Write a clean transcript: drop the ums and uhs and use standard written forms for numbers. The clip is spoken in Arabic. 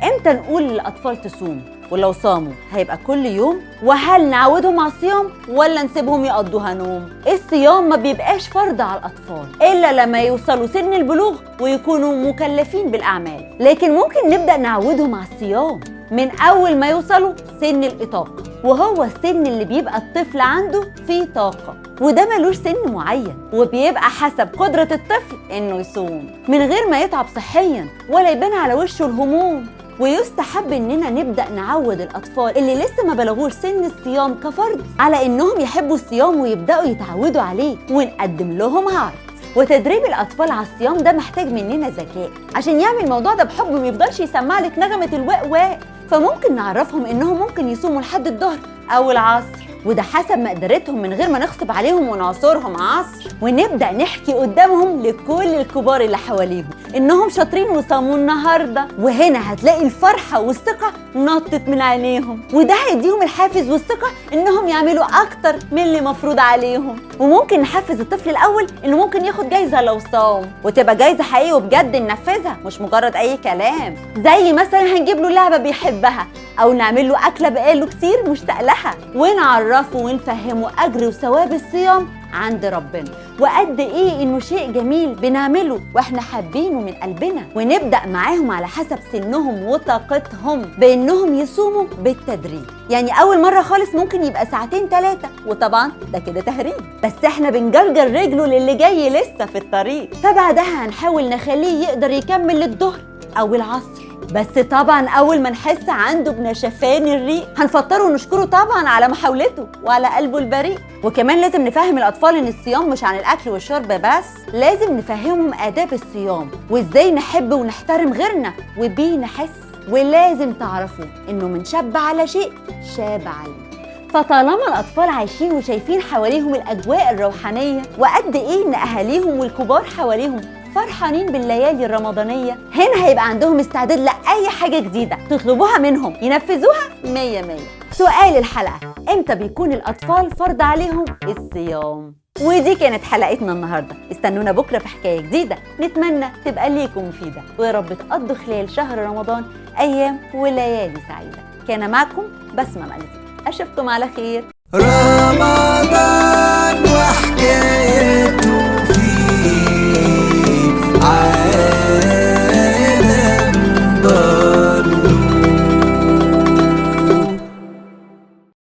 امتى نقول للأطفال تصوم؟ ولو صاموا هيبقى كل يوم؟ وهل نعودهم على الصيام ولا نسيبهم يقضوها نوم؟ الصيام ما بيبقاش فرض على الأطفال إلا لما يوصلوا سن البلوغ ويكونوا مكلفين بالأعمال، لكن ممكن نبدأ نعودهم على الصيام من أول ما يوصلوا سن الإطاقة، وهو السن اللي بيبقى الطفل عنده فيه طاقة، وده ملوش سن معين، وبيبقى حسب قدرة الطفل إنه يصوم من غير ما يتعب صحيا ولا يبان على وشه الهموم. ويستحب إننا نبدأ نعود الأطفال اللي لسه ما بلغوش سن الصيام كفرض على إنهم يحبوا الصيام ويبدأوا يتعودوا عليه، ونقدم لهم عرض. وتدريب الأطفال على الصيام ده محتاج مننا ذكاء، عشان يعمل الموضوع ده بحب ما يفضلش يسمع لك نغمة الواق. فممكن نعرفهم إنهم ممكن يصوموا لحد الظهر أو العصر، وده حسب مقدرتهم من غير ما نغصب عليهم ونعصرهم عصر. ونبدأ نحكي قدامهم لكل الكبار اللي حواليهم إنهم شاطرين وصاموا النهاردة، وهنا هتلاقي الفرحة والثقة نطت من عينيهم، وده هيديهم الحافز والثقة إنهم يعملوا أكتر من اللي مفروض عليهم. وممكن نحفز الطفل الأول إنه ممكن ياخد جايزة لو صام، وتبقى جايزة حقيقية وبجد ننفذها مش مجرد أي كلام، زي مثلا هنجيب له لعبة بيحبها أو نعمل له أكلة بقاله كتير مشتاق لها، ونعرفه ونفهمه أجر وثواب الصيام عند ربنا، وقد إيه إنه شيء جميل بنعمله وإحنا حابينه من قلبنا. ونبدأ معاهم على حسب سنهم وطاقتهم بإنهم يصوموا بالتدريج، يعني أول مرة خالص ممكن يبقى ساعتين 3، وطبعا ده كده تهريج، بس إحنا بنجرجر رجله للي جاي لسه في الطريق. فبعدها هنحاول نخليه يقدر يكمل للظهر أو العصر، بس طبعا اول ما نحس عنده بنشفان الريق هنفطره ونشكره طبعا على محاولته وعلى قلبه البريء. وكمان لازم نفهم الاطفال ان الصيام مش عن الاكل والشرب بس، لازم نفهمهم آداب الصيام وازاي نحب ونحترم غيرنا وبيه نحس. ولازم تعرفوا انه من شاب على شيء شاب عليه. فطالما الأطفال عايشين وشايفين حواليهم الأجواء الروحانية وقد إيه إن أهاليهم والكبار حواليهم فرحانين بالليالي الرمضانية، هنا هيبقى عندهم استعداد لأي حاجة جديدة تطلبوها منهم ينفذوها 100 100. سؤال الحلقة: إمتى بيكون الأطفال فرض عليهم الصيام؟ ودي كانت حلقتنا النهاردة. استنونا بكرة في حكاية جديدة نتمنى تبقى ليكم مفيدة، ويا رب تقضوا خلال شهر رمضان أيام وليالي سعيدة. كان معكم بسمة مجدي، أشوفكم على خير. رمضان